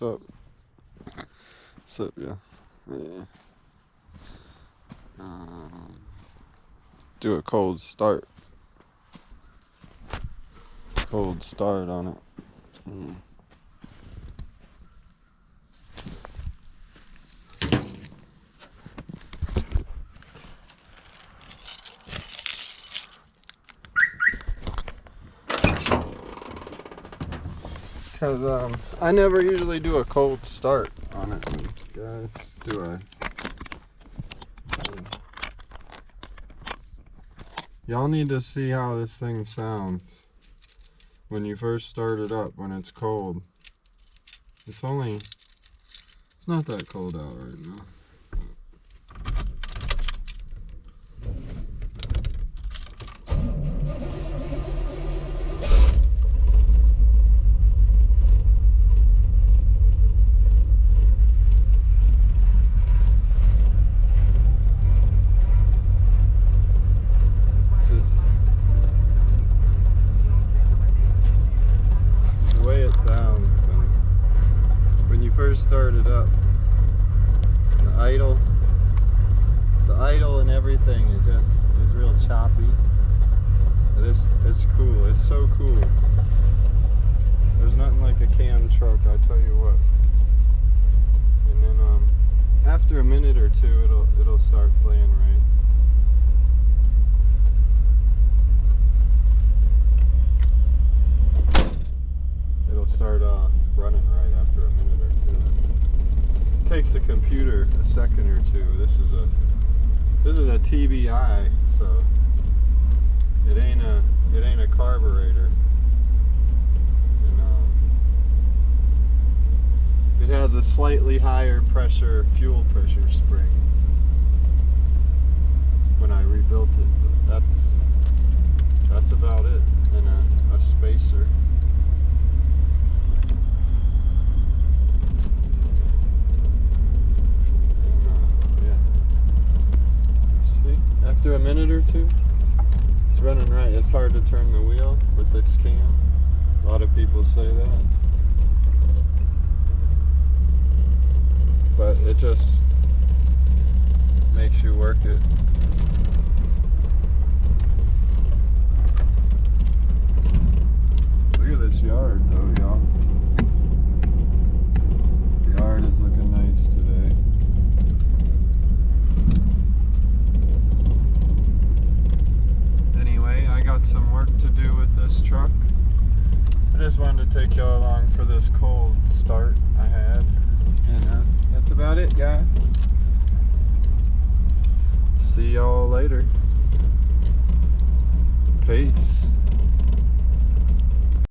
up? What's up, yeah? Yeah. Do a cold start. Cold start on it. Because I never usually do a cold start on it, guys, do I? Y'all need to see how this thing sounds when you first start it up, when it's cold. It's not that cold out right now. First started up, the idle and everything is real choppy. It's cool. It's so cool. There's nothing like a cam truck, I tell you what. And then after a minute or two, it'll start playing right. It'll start running right after a minute or two. It takes the computer a second or two. This is a TBI, so it ain't a carburetor. And, it has a slightly higher fuel pressure spring when I rebuilt it, but that's about it. And a spacer. After a minute or two, it's running right. It's hard to turn the wheel with this cam. A lot of people say that. But it just makes you work it. Look at this yard though, y'all. The yard is looking nice today. I got some work to do with this truck. I just wanted to take y'all along for this cold start I had. And that's about it, guys. See y'all later. Peace.